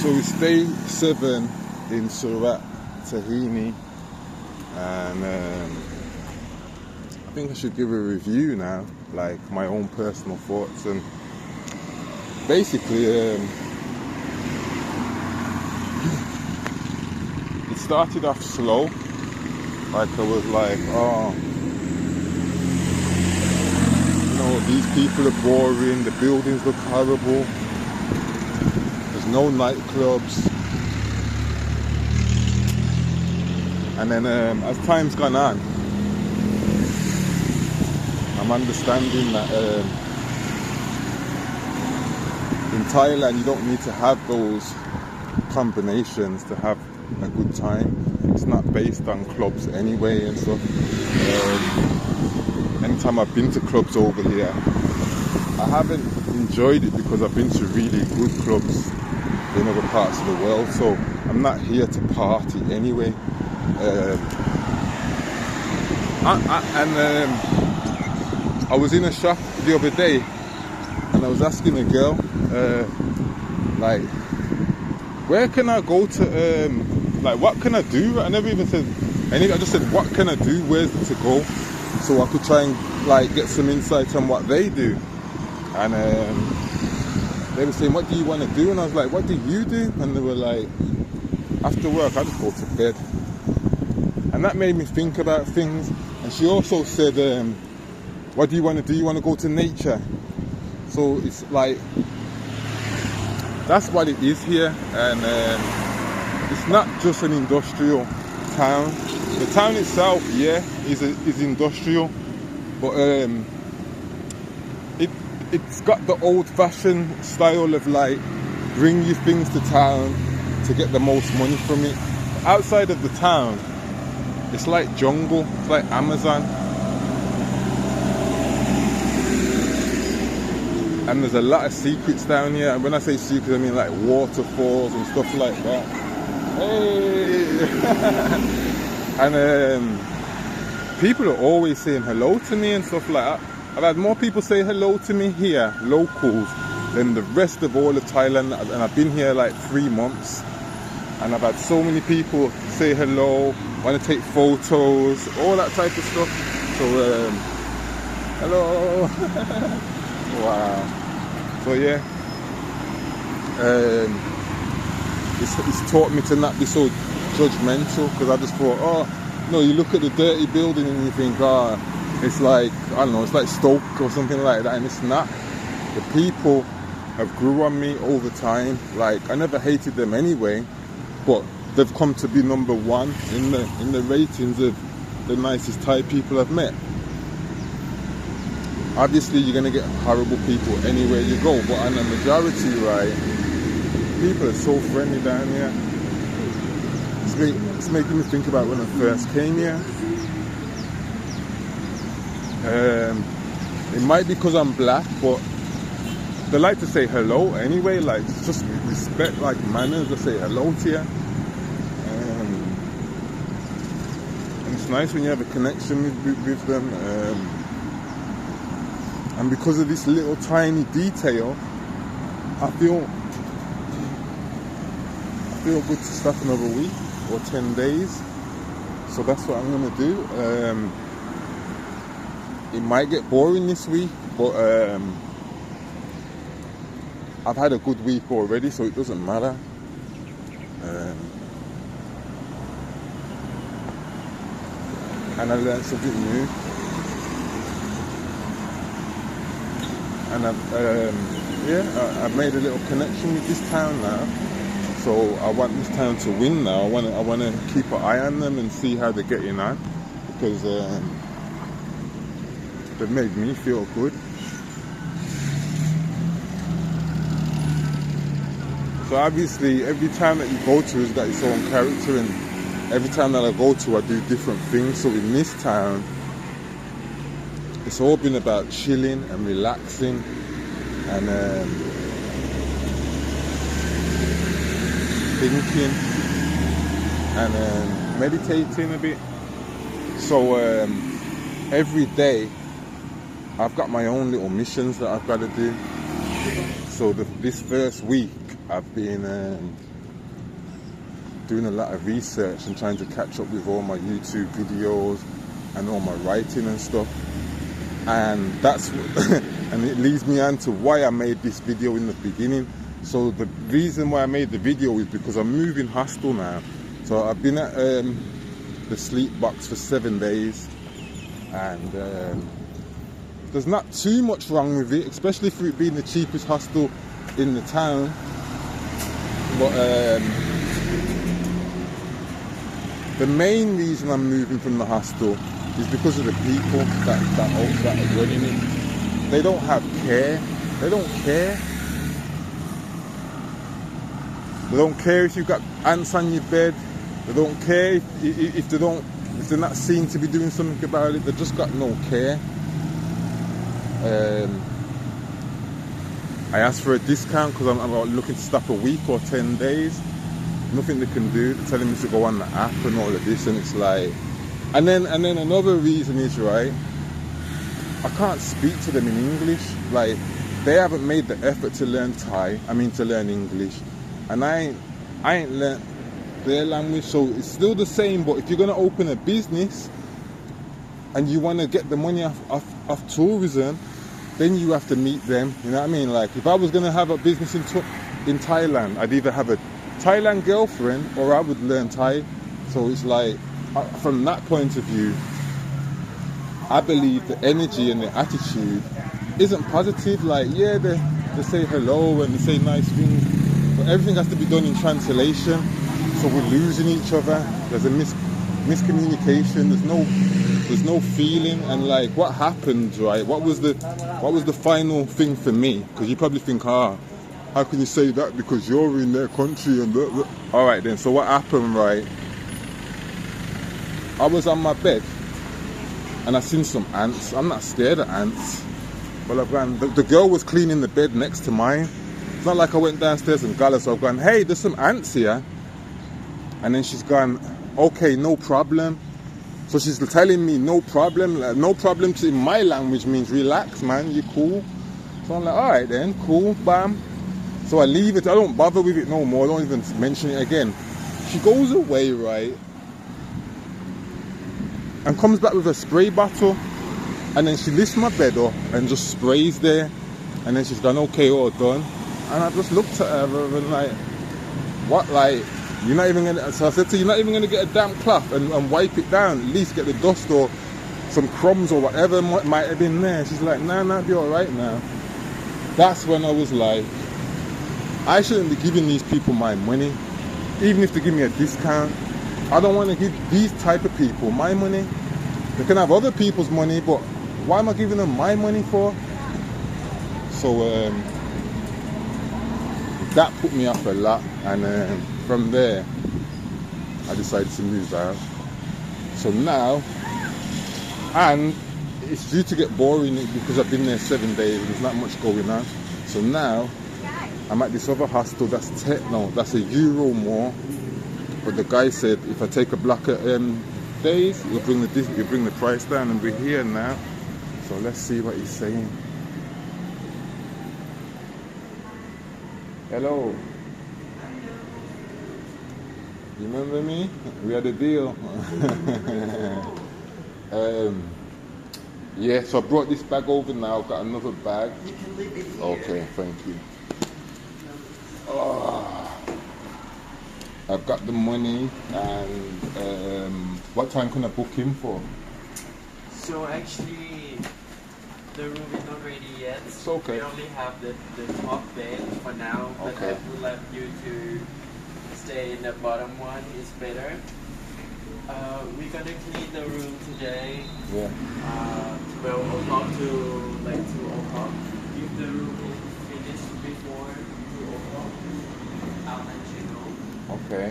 So it's day 7 in Surat Thani, and I think I should give a review now, like my own personal thoughts. And basically, it started off slow. Like I was like, oh, you know, these people are boring, the buildings look horrible, there's no nightclubs. And then as time's gone on, I'm understanding that in Thailand you don't need to have those combinations to have a good time. It's not based on clubs anyway and stuff. Anytime I've been to clubs over here, I haven't enjoyed it because I've been to really good clubs in other parts of the world. So I'm not here to party anyway. I was in a shop the other day and I was asking a girl, like, where can I go to, like, what can I do? I never even said anything. I just said, what can I do? Where's to go? So I could try and like get some insight on what they do. And they were saying, what do you want to do? And I was like, what do you do? And they were like, after work I just go to bed. And that made me think about things. And she also said, what do you want to do? You want to go to nature? So it's like, that's what it is here. And it's not just an industrial town. The town itself, yeah, is industrial, but it's got the old-fashioned style of like, bring your things to town to get the most money from it. Outside of the town, it's like jungle, it's like Amazon. And there's a lot of secrets down here. And when I say secrets, I mean like waterfalls and stuff like that. Hey! And people are always saying hello to me and stuff like that. I've had more people say hello to me here, locals, than the rest of all of Thailand. And I've been here like 3 months. And I've had so many people say hello, want to take photos, all that type of stuff. So, hello. Wow. So yeah, it's taught me to not be so judgmental, because I just thought, oh, no, you look at the dirty building and you think, oh, it's like, I don't know, it's like Stoke or something like that, and it's not. The people have grew on me over time. Like, I never hated them anyway, but they've come to be #1 in the ratings of the nicest Thai people I've met. Obviously, you're going to get horrible people anywhere you go, but on the majority, right, people are so friendly down here. It's making me think about when I first came here. It might be because I'm black, but they like to say hello anyway, like, it's just respect, like manners, they say hello to you. And it's nice when you have a connection with them. And because of this little tiny detail, I feel good to stop another week or 10 days. So that's what I'm going to do. It might get boring this week, but I've had a good week already, so it doesn't matter. And I learned something new. And I've made a little connection with this town now. So I want this town to win now. I want to keep an eye on them and see how they're getting on, because they've made me feel good. So obviously, every town that you go to has got its own character, and every town that I go to, I do different things. So in this town, it's all been about chilling and relaxing and thinking and meditating a bit. So every day I've got my own little missions that I've got to do. So this first week I've been doing a lot of research and trying to catch up with all my YouTube videos and all my writing and stuff. And that's and it leads me on to why I made this video in the beginning. So the reason why I made the video is because I'm moving hostel now. So I've been at the sleep box for 7 days, and there's not too much wrong with it, especially for it being the cheapest hostel in the town. But the main reason I'm moving from the hostel is because of the people that are running it. They don't have care. They don't care. They don't care if you've got ants on your bed. They don't care if they're not seen to be doing something about it. They just got no care. I asked for a discount because I'm looking to stop a week or 10 days. Nothing they can do. They're telling me to go on the app and all of this, and it's like. And then another reason is, right, I can't speak to them in English. Like, they haven't made the effort to learn to learn English, and I ain't learned their language, so it's still the same. But if you're gonna open a business and you want to get the money off tourism, then you have to meet them. You know what I mean? Like, if I was gonna have a business in Thailand, I'd either have a Thailand girlfriend or I would learn Thai. So it's like, from that point of view, I believe the energy and the attitude isn't positive. Like, yeah, they say hello and they say nice things, but everything has to be done in translation. So we're losing each other. There's a miscommunication. There's no feeling. And like, what happened, right? What was the final thing for me? Because you probably think, how can you say that because you're in their country and blah, blah. All right then. So what happened, right? I was on my bed and I seen some ants. I'm not scared of ants. But I've gone, the girl was cleaning the bed next to mine. It's not like I went downstairs and got her, so I've gone, hey, there's some ants here. And then she's gone, okay, no problem. So she's telling me no problem. Like, no problem in my language means relax, man, you cool. So I'm like, all right then, cool, bam. So I leave it, I don't bother with it no more, I don't even mention it again. She goes away, right? And comes back with a spray bottle, and then she lifts my bed up and just sprays there, and then she's gone, okay, all done. And I just looked at her and like, what, like, you're not even gonna, so I said to her, you're not even gonna get a damp cloth and wipe it down, at least get the dust or some crumbs or whatever might have been there. She's like, nah, it'll be all right now. That's when I was like, I shouldn't be giving these people my money, even if they give me a discount. I don't want to give these type of people my money. They can have other people's money, but why am I giving them my money for? So that put me off a lot, and from there I decided to move out. So now, and it's due to get boring because I've been there 7 days and there's not much going on. So now I'm at this other hostel that's that's €1 more. But the guy said if I take a block of days, he'll bring the price down, and we're here now. So let's see what he's saying. Hello. You remember me? We had a deal. Yeah, so I brought this bag over now. I've got another bag. You can leave it here. Okay, thank you. Oh. I've got the money, and what time can I book him for? So actually, the room is not ready yet. It's okay. We only have the top bed for now, but Okay. I would like you to stay in the bottom one. It's better. We're gonna clean the room today. Yeah. 12 o'clock to like 2 o'clock. If the room is finished before 2 o'clock, I'll let you know. Okay.